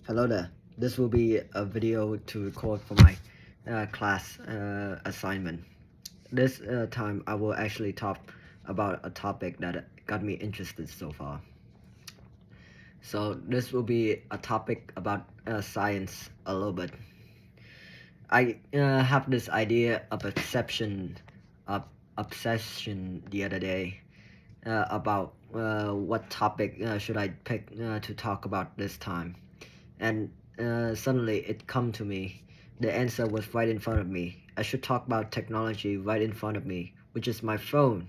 Hello there. This will be a video to record for my class assignment. This time I will actually talk about a topic that got me interested so far. So this will be a topic about science a little bit. I have this idea of obsession the other day about what topic should I pick to talk about this time. And suddenly it come to me. The answer was right in front of me. I should talk about technology right in front of me, which is my phone.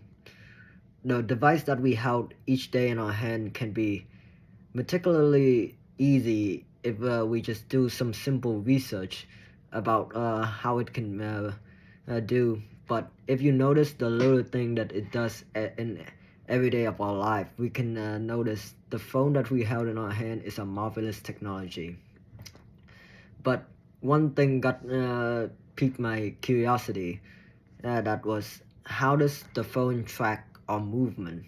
The device that we held each day in our hand can be meticulously easy if we just do some simple research about how it can do. But if you notice the little thing that it does in every day of our life, we can notice the phone that we held in our hand is a marvelous technology. But one thing got piqued my curiosity. That was, how does the phone track our movement?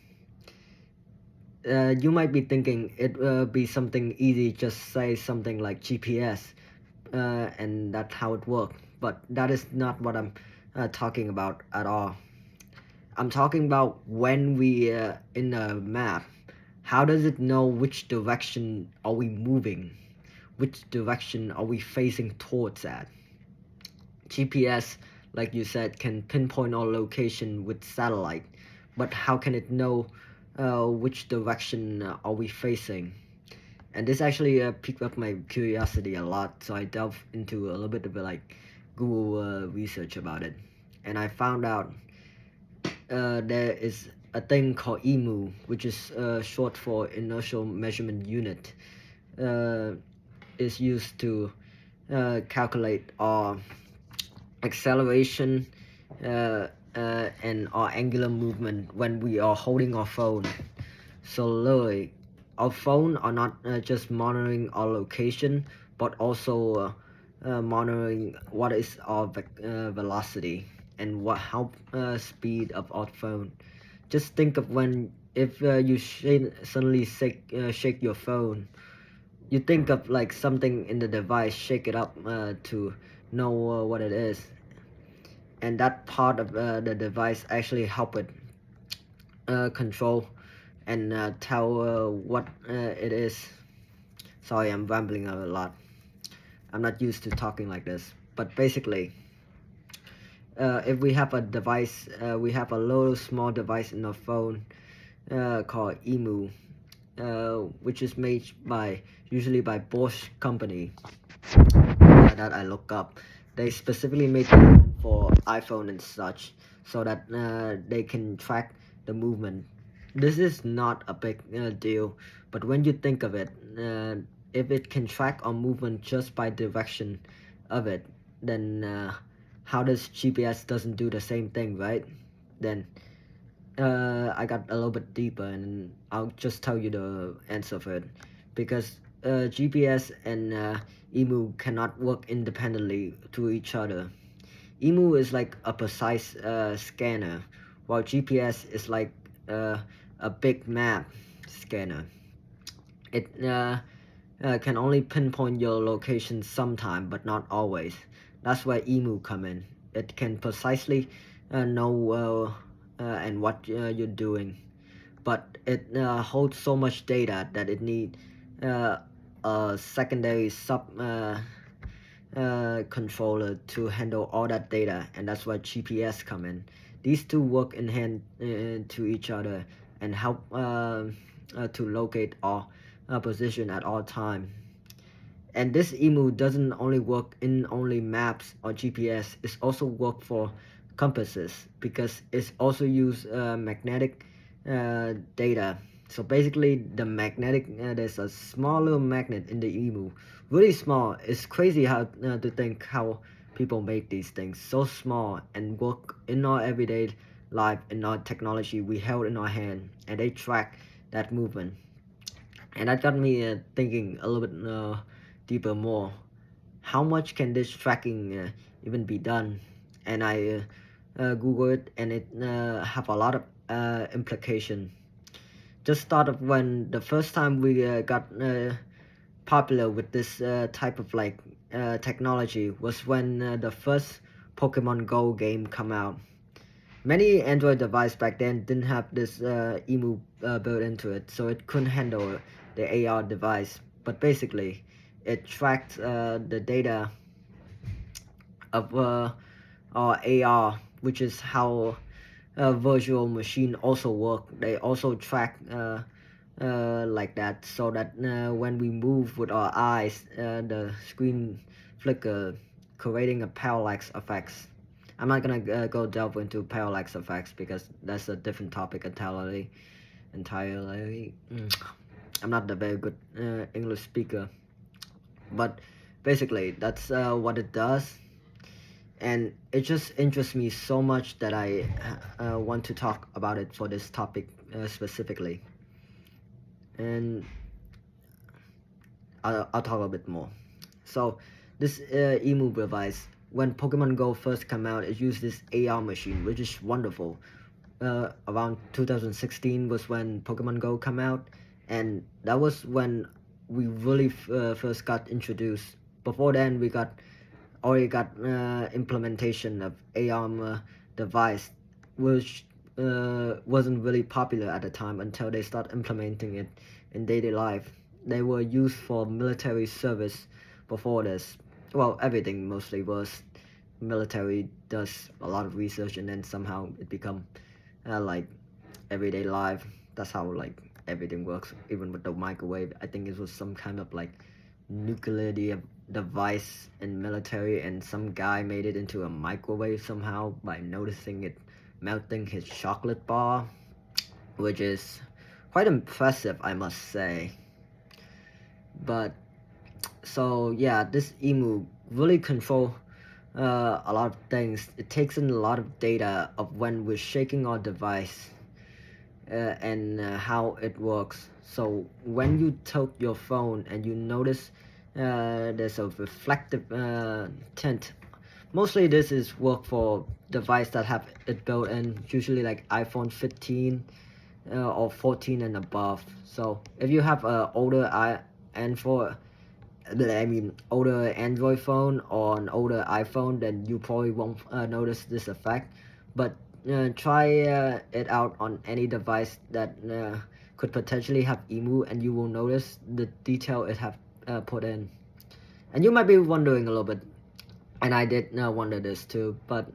You might be thinking it will be something easy, just say something like GPS, and that's how it works. But that is not what I'm talking about at all. I'm talking about when we in a map, how does it know which direction are we moving? Which direction are we facing towards at? GPS, like you said, can pinpoint our location with satellite, but how can it know which direction are we facing? And this actually piqued up my curiosity a lot, so I delved into a little bit of like Google research about it, and I found out there is a thing called IMU, which is short for inertial measurement unit. Is used to calculate our acceleration and our angular movement when we are holding our phone. So literally, our phone are not just monitoring our location, but also monitoring what is our velocity and how speed of our phone. Just think of when if you suddenly shake your phone, you think of like something in the device, shake it up to know what it is, and that part of the device actually help it control and tell what it is. Sorry, I'm rambling a lot. I'm not used to talking like this, but basically, if we have a device, we have a little small device in our phone called IMU, which is made by usually by Bosch company that I look up. They specifically made it for iPhone and such, so that they can track the movement. This is not a big deal, but when you think of it, if it can track our movement just by direction of it, then how does GPS doesn't do the same thing, right? Then I got a little bit deeper, and I'll just tell you the answer for it, because GPS and EMU cannot work independently to each other. EMU is like a precise scanner, while GPS is like a big map scanner. It can only pinpoint your location sometime, but not always. That's where EMU come in. It can precisely know and what you're doing, but it holds so much data that it need a secondary sub controller to handle all that data, and that's where GPS come in. These two work in hand to each other and help to locate our position at all time. And this EMU doesn't only work in only maps or GPS, it's also work for compasses, because it's also use magnetic data. So basically the magnetic, there's a small little magnet in the EMU, really small. It's crazy how to think how people make these things so small and work in our everyday life, in our technology we held in our hand, and they track that movement. And that got me thinking a little bit deeper more. How much can this tracking even be done? And I Google it, and it have a lot of implication. Just thought of when the first time we got popular with this type of like technology was when the first Pokemon Go game come out. Many Android devices back then didn't have this IMU built into it, so it couldn't handle the AR device. But basically, it tracked the data of our AR, which is how virtual machine also work. They also track like that, so that when we move with our eyes, the screen flicker, creating a parallax effects. I'm not gonna go delve into parallax effects because that's a different topic entirely. I'm not a very good English speaker, but basically that's what it does, and it just interests me so much that I want to talk about it for this topic specifically, and I'll talk a bit more. So this emu device, when Pokemon Go first came out, it used this AR machine, which is wonderful. Around 2016 was when Pokemon Go came out, and that was when we really first got introduced. Before then, we already got implementation of AR device, which wasn't really popular at the time until they start implementing it in daily life. They were used for military service before this. Well, everything mostly was. Military does a lot of research, and then somehow it become like everyday life. That's how like everything works, even with the microwave. I think it was some kind of like nuclear device in military, and some guy made it into a microwave somehow by noticing it melting his chocolate bar, which is quite impressive, I must say. But so yeah, this emu really control a lot of things. It takes in a lot of data of when we're shaking our device and how it works. So when you tilt your phone and you notice there's a reflective tint, mostly this is work for device that have it built in, usually like iPhone 15 or 14 and above. So if you have an older older Android phone or an older iPhone, then you probably won't notice this effect. But try it out on any device that could potentially have emu, and you will notice the detail it have put in. And you might be wondering a little bit, and I did wonder this too, but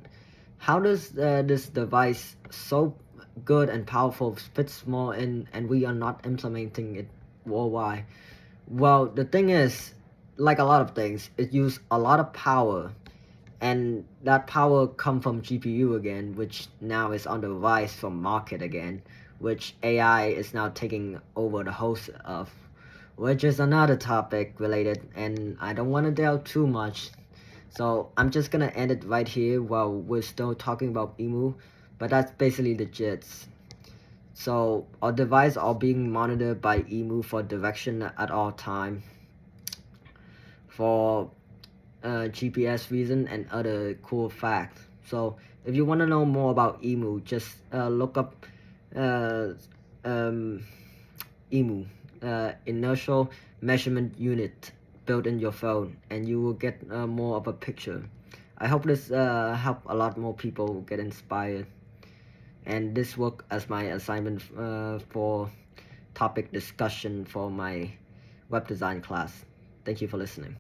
how does this device so good and powerful fit small in, and we are not implementing it worldwide? Well, the thing is, like a lot of things, it uses a lot of power, and that power come from GPU again, which now is on the rise from market again, which AI is now taking over the host of, which is another topic related, and I don't want to delve too much. So I'm just gonna end it right here while we're still talking about emu, but that's basically the gist. So our device are being monitored by emu for direction at all time, for GPS reason and other cool facts. So if you want to know more about emu, just look up emu, inertial measurement unit, built in your phone, and you will get more of a picture. I hope this help a lot more people get inspired, and this work as my assignment for topic discussion for my web design class. Thank you for listening.